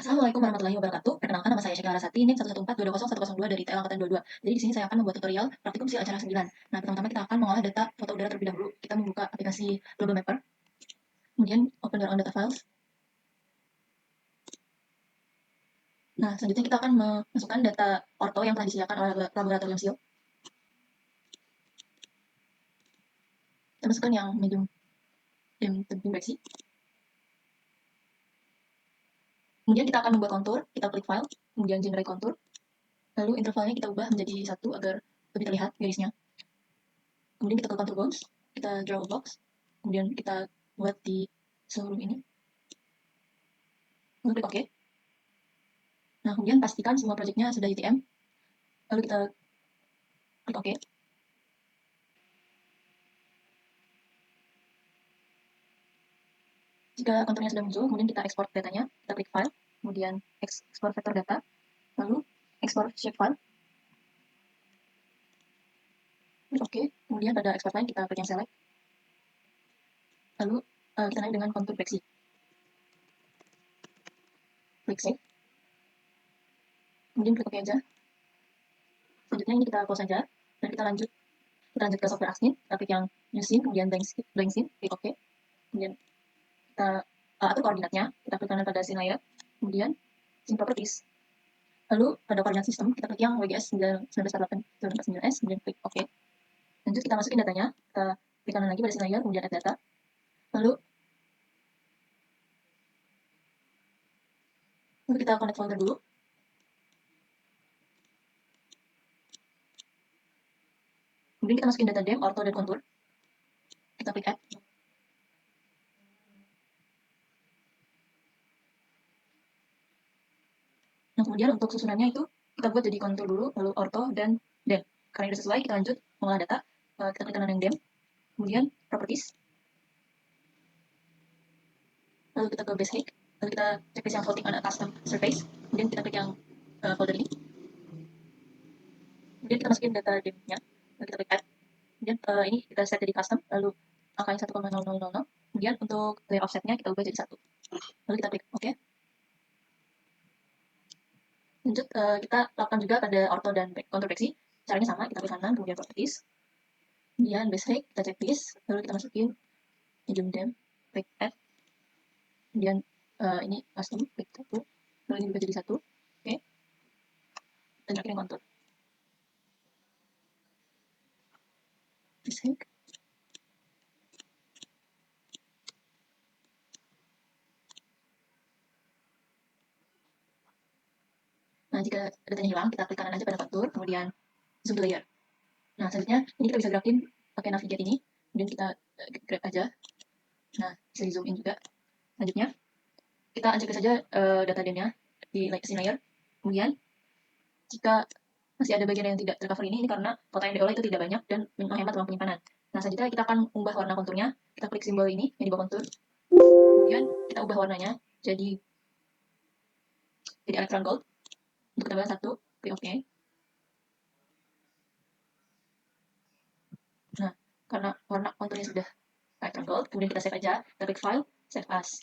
Assalamualaikum warahmatullahi wabarakatuh. Perkenalkan, nama saya Syekh Larasati, NIM 114220102 dari TL Angkatan 22. Jadi di sini saya akan membuat tutorial praktikum SIL acara 9. Nah, pertama-tama kita akan mengolah data foto udara terlebih dahulu. Kita membuka aplikasi Global Mapper, kemudian open your own data files. Nah, selanjutnya kita akan memasukkan data orto yang telah disediakan oleh laboratorium SIL. Kita masukkan yang medium breksi. Kemudian kita akan membuat kontur. Kita klik file, kemudian generate kontur. Lalu intervalnya kita ubah menjadi 1 agar lebih terlihat garisnya. Kemudian kita ke contour bounds, kita draw a box, kemudian kita buat di seluruh ini. Lalu klik OK. Nah, kemudian pastikan semua projectnya sudah UTM. Lalu kita klik OK. Jika konturnya sudah muncul, kemudian kita ekspor datanya. Kita klik File, kemudian ekspor vektor data, lalu ekspor shapefile. Klik OK. Kemudian pada export line kita klik yang select. Lalu kita naik dengan kontur breksi. Klik Save. Kemudian klik OK aja. Selanjutnya ini kita close saja dan kita lanjut ke software Axnin. Kita klik yang New Scene, kemudian Blank Scene, klik OK. Kemudian kita atur koordinatnya, kita klik kanan pada scene layer, kemudian scene properties. Lalu pada koordinat sistem kita klik yang WGS 1948-1949S, kemudian klik OK. Lanjut kita masukin datanya, kita klik kanan lagi pada scene layer, kemudian add data. Lalu kita connect folder dulu. Kemudian kita masukin data dem, orto, dan kontur. Kita klik add. Nah, kemudian untuk susunannya itu kita buat jadi kontur dulu, lalu orto, dan dem. Karena sudah sesuai, kita lanjut mengolah data. Kita klik kanan yang dem, kemudian properties. Lalu kita ke base cake, lalu kita checklist yang floating on a custom surface. Kemudian kita klik yang folder ini. Kemudian kita masukin data dem-nya, lalu kita klik add. Kemudian ini kita set jadi custom, lalu angkanya 1,0000. Kemudian untuk layer offsetnya kita ubah jadi 1. Lalu kita klik OK. Lanjut kita lakukan juga pada orto dan contour breksi. Caranya sama, kita klik kanan, kemudian properties. Kemudian base rate, kita checklist, lalu kita masukin medium dem, klik add. Kemudian ini custom, klik 1. Lalu ini ubah jadi 1. Oke. Dan terakhir yang contour. Base rate. Nah, jika datanya hilang, kita klik kanan aja pada kontur, kemudian zoom to layer. Nah, selanjutnya ini kita bisa gerakin pakai navigate ini, kemudian kita grab aja. Nah, bisa di zoom in juga. Selanjutnya, kita uncheck saja data dem-nya di scene layer. Kemudian, jika masih ada bagian yang tidak tercover ini karena foto yang diolah itu tidak banyak dan menghemat ruang penyimpanan. Nah, selanjutnya kita akan ubah warna konturnya. Kita klik simbol ini yang di bawah kontur. Kemudian kita ubah warnanya jadi electron gold. Untuk tambah 1, klik OK. Nah, karena warna konturnya sudah electron gold, kemudian kita save aja. Kita klik file, save as.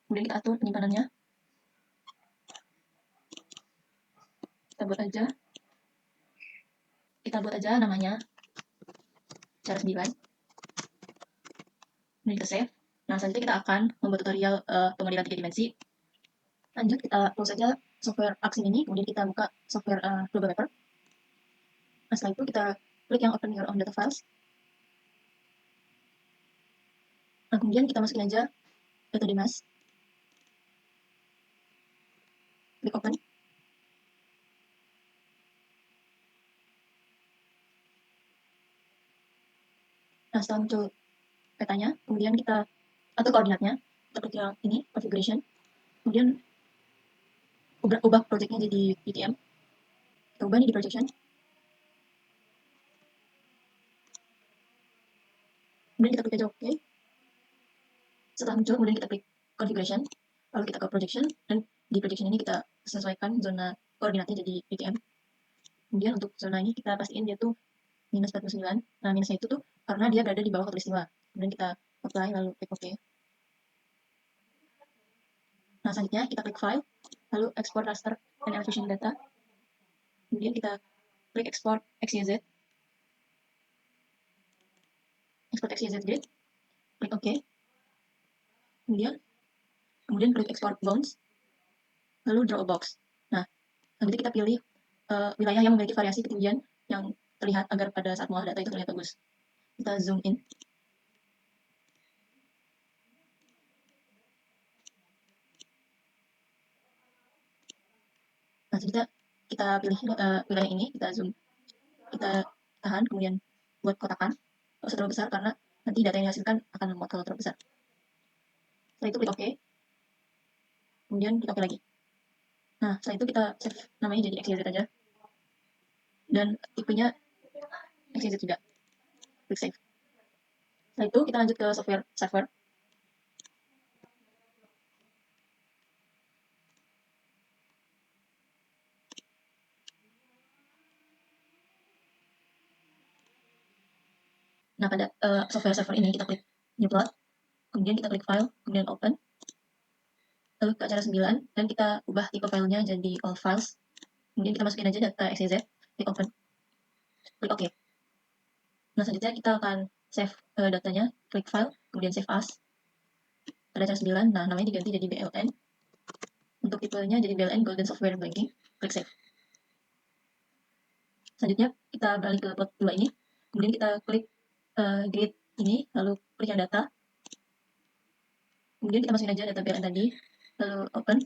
Kemudian kita atur penyimpanannya. Kita buat aja namanya cara 9. Kemudian kita save. Nah, selanjutnya kita akan membuat tutorial pemodelian 3 dimensi. Lanjut kita close saja software Axnin ini, kemudian kita buka software Global Mapper. Nah, setelah itu kita klik yang open your own data files. Nah, kemudian kita masukin aja data dimas. Klik open. Nah, setelah muncul petanya, kemudian kita atur koordinatnya. Kita klik yang ini, configuration. Kemudian ubah projectnya jadi UTM. Kita ubah nih di projection. Kemudian kita klik aja OK. Setelah muncul, kemudian kita klik configuration. Lalu kita ke projection, dan di projection ini kita sesuaikan zona koordinatnya jadi UTM. Kemudian untuk zona ini kita pastiin dia tuh minus 49. Nah, minusnya itu tuh karena dia berada di bawah khatulistiwa. Kemudian kita apply, lalu klik OK. Nah, selanjutnya kita klik file, lalu export raster and elevation data. Kemudian kita klik export XYZ, export XYZ grid, klik OK. Kemudian klik export bounds, lalu draw a box. Nah, nanti kita pilih wilayah yang memiliki variasi ketinggian yang terlihat agar pada saat mengolah data itu terlihat bagus. Kita zoom in. Nah, kita pilih wilayah ini, kita zoom, kita tahan, kemudian buat kotakan. Tidak usah terlalu besar karena nanti data yang dihasilkan akan memuat kalau terlalu besar. Setelah itu klik OK. Kemudian klik OK lagi. Nah, setelah itu kita save namanya jadi XYZ aja. Dan tipenya XYZ juga. Klik save. Setelah itu kita lanjut ke software server. Nah, pada software server ini kita klik new plot, kemudian kita klik file, kemudian open, lalu ke acara 9, dan kita ubah tipe filenya jadi all files, kemudian kita masukin aja data XYZ, klik open, klik OK. Nah, selanjutnya kita akan save datanya, klik file, kemudian save as, pada acara 9, nah namanya diganti jadi BLN, untuk tipenya jadi BLN Golden Software Banking, klik save. Selanjutnya kita balik ke plot 2 ini, kemudian kita klik grid ini, lalu klik yang data, kemudian kita masukin aja data BLN tadi, lalu open.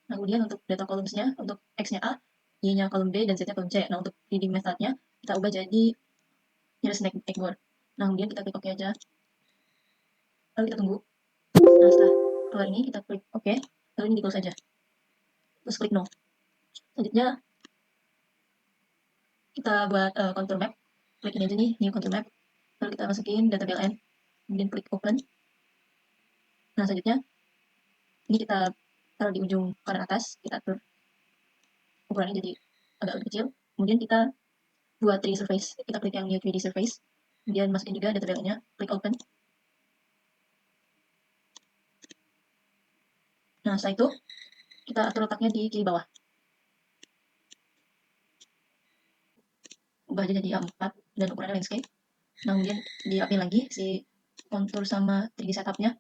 Nah, kemudian untuk data columns-nya, untuk X-nya A, Y-nya kolom B, dan Z-nya kolom C. Nah, untuk reading method-nya, kita ubah jadi nearest neighbor. Nah, kemudian kita klik OK aja, lalu kita tunggu. Nah, setelah keluar ini, kita klik OK, lalu ini di-close aja, terus klik no. Selanjutnya, kita buat contour map, klik ini aja nih, new contour map, lalu kita masukin data BLN, kemudian klik open. Nah, selanjutnya, ini kita taruh di ujung kanan atas, kita atur ukurannya jadi agak lebih kecil, kemudian kita buat 3D surface, kita klik yang new 3D surface, kemudian masukin juga data BLN-nya, klik open. Nah, setelah itu, kita atur letaknya di kiri bawah. Ubah aja jadi A4 dan ukurannya landscape. Nah, kemudian dirapiin lagi si kontur sama 3D setup-nya.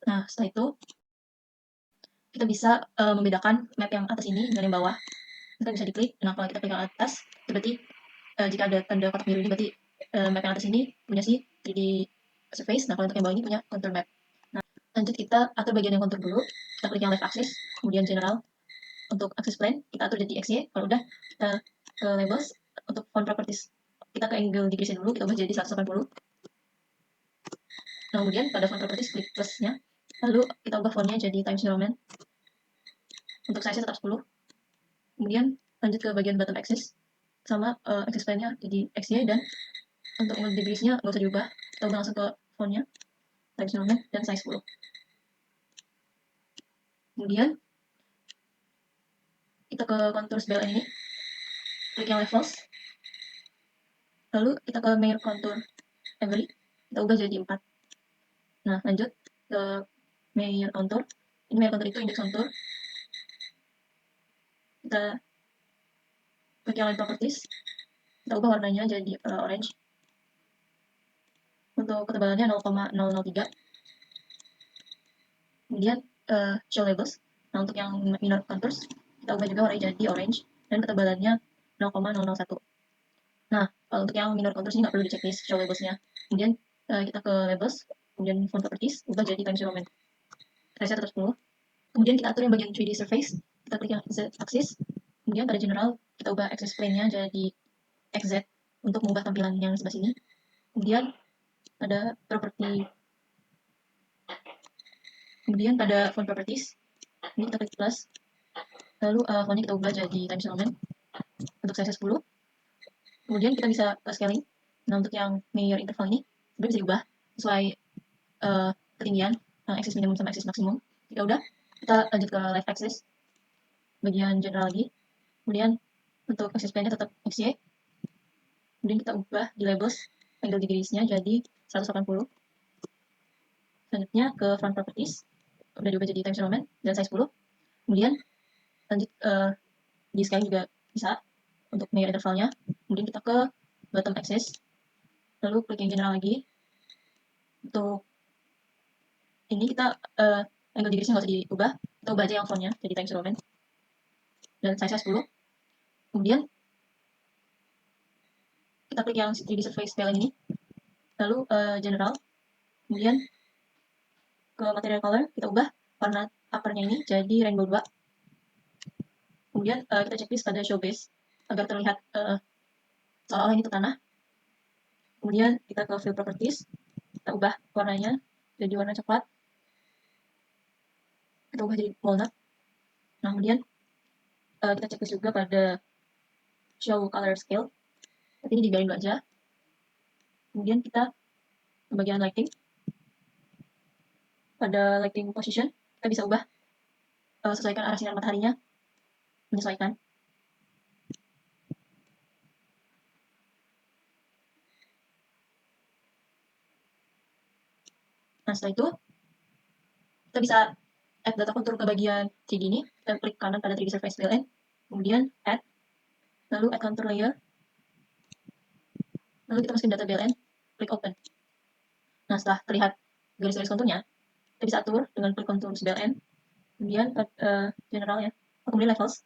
Nah, setelah itu, kita bisa membedakan map yang atas ini dengan yang bawah. Kita bisa diklik. Nah, kalau kita klik yang atas, berarti jika ada tanda kotak biru ini, berarti map yang atas ini punya si 3D surface. Nah, kalau untuk yang bawah ini punya contour map. Nah, lanjut kita atur bagian yang contour dulu. Kita klik yang left axis, kemudian general. Untuk access plane, kita atur jadi XY. Kalau udah, kita ke labels. Untuk font properties, kita ke angle decrease dulu, kita ubah jadi 180. Nah, kemudian pada font properties, klik plusnya. Lalu kita ubah fontnya jadi Times New Roman. Untuk size-nya tetap 10. Kemudian lanjut ke bagian bottom axis. Sama access plane-nya jadi XY, dan untuk angle decrease-nya nggak usah diubah. Kita ubah langsung ke fontnya, Times New Roman, dan size 10. Kemudian kita ke contour BLN ini, klik yang levels, lalu kita ke main contour every, kita ubah jadi 4. Nah, lanjut ke main contour. Ini main contour itu index contour. Kita klik yang line properties, kita ubah warnanya jadi orange. Untuk ketebalannya 0,003. Kemudian show labels. Nah, untuk yang minor contours, kita ubah juga warnanya jadi orange, dan ketebalannya 0,001. Nah, kalau untuk yang minor contours ini nggak perlu di checklist show labels-nya. Kemudian kita ke labels, kemudian font properties, ubah jadi Times New Roman. Size-nya tetap 10. Kemudian kita atur yang bagian 3D surface, kita klik yang Z axis, kemudian pada general, kita ubah axis plane-nya jadi XZ untuk mengubah tampilan yang sebelah sini. Kemudian ada property, kemudian pada font properties, ini kita klik plus, lalu fontnya kita ubah jadi Times New Roman untuk size 10. Kemudian kita bisa scaling. Nah, untuk yang mayor interval ini sebenarnya bisa diubah sesuai ketinggian axis minimum sama axis maksimum. Jika udah, kita lanjut ke left axis bagian general lagi. Kemudian untuk axis plane-nya tetap XY. Kemudian kita ubah di labels angle degrees-nya jadi 180. Selanjutnya ke front properties, udah diubah jadi Times New Roman dan size 10. Kemudian lanjut di scaling juga bisa untuk measure intervalnya. Kemudian kita ke bottom axis, lalu klik yang general lagi. Untuk ini kita angle decrease-nya nggak usah diubah, kita ubah aja yang fontnya jadi Times New Roman dan size 10. Kemudian kita klik yang 3D surface plane ini, lalu general, kemudian ke material color kita ubah warna uppernya ini jadi rainbow 2. Kemudian kita checklist pada show base agar terlihat seolah-olah ini itu tanah. Kemudian kita ke fill properties, kita ubah warnanya jadi warna coklat, kita ubah jadi walnut. Nah, kemudian kita checklist juga pada show color scale, tapi ini dibiarin dulu aja. Kemudian kita ke bagian lighting, pada lighting position kita bisa ubah sesuaikan arah sinar mataharinya, menyesuaikan. Nah, setelah itu kita bisa add data contour ke bagian 3D ini, kita klik kanan pada 3D surface plane, kemudian add, lalu add contour layer, lalu kita masukin data BLN, klik open. Nah, setelah terlihat garis-garis konturnya, kita bisa atur dengan klik kontur BLN, kemudian general ya, kemudian levels,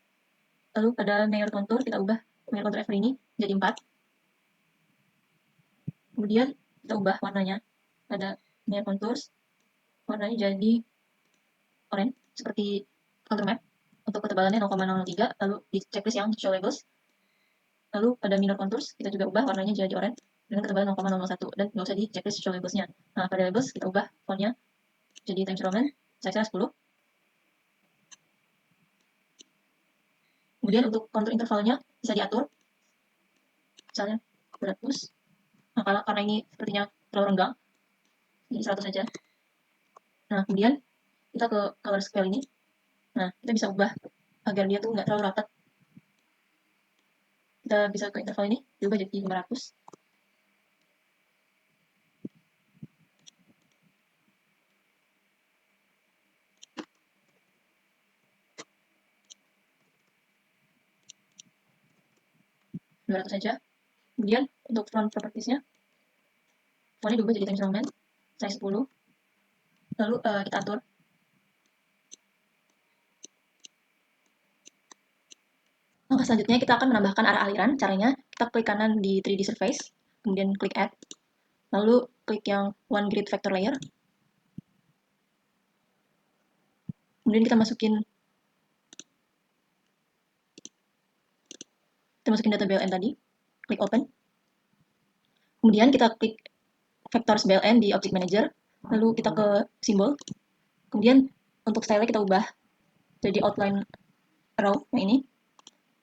lalu pada layer contour kita ubah layer contour F ini jadi 4, kemudian kita ubah warnanya pada layer contours, warnanya jadi orange seperti contour map. Untuk ketebalannya 0,003, lalu di checklist yang show labels, lalu pada minor contours kita juga ubah warnanya jadi orange dengan ketebalan 0,001 dan nggak usah di checklist show labelsnya. Nah, pada labels kita ubah fontnya jadi Times New Roman, size-nya 10. Kemudian untuk kontur intervalnya bisa diatur, misalnya 200. Nah, karena ini sepertinya terlalu renggang, jadi 100 saja. Nah, kemudian kita ke color scale ini. Nah, kita bisa ubah agar dia tuh nggak terlalu rata. Kita bisa ke interval ini, diubah jadi 500. Saja. Kemudian untuk front properties-nya, fontnya diubah jadi Times New Roman, size 10. Lalu kita atur. Langkah selanjutnya kita akan menambahkan arah aliran. Caranya kita klik kanan di 3D surface, kemudian klik add, lalu klik yang one grid vector layer. Kemudian kita masukin data BLN tadi, klik open. Kemudian kita klik vectors BLN di object manager, lalu kita ke simbol. Kemudian untuk style kita ubah jadi outline row yang ini.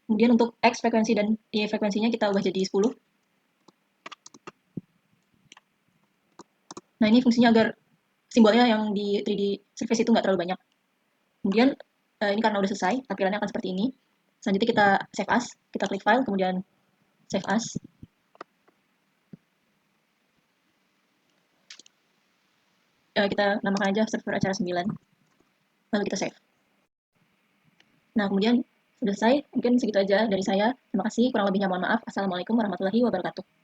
Kemudian untuk X frekuensi dan Y frekuensinya kita ubah jadi 10. Nah, ini fungsinya agar simbolnya yang di 3D surface itu nggak terlalu banyak. Kemudian ini karena udah selesai, tampilannya akan seperti ini. Selanjutnya kita save as, kita klik file, kemudian save as. Kita namakan aja server acara 9. Lalu kita save. Nah, kemudian sudah selesai. Mungkin segitu aja dari saya. Terima kasih. Kurang lebihnya mohon maaf. Assalamualaikum warahmatullahi wabarakatuh.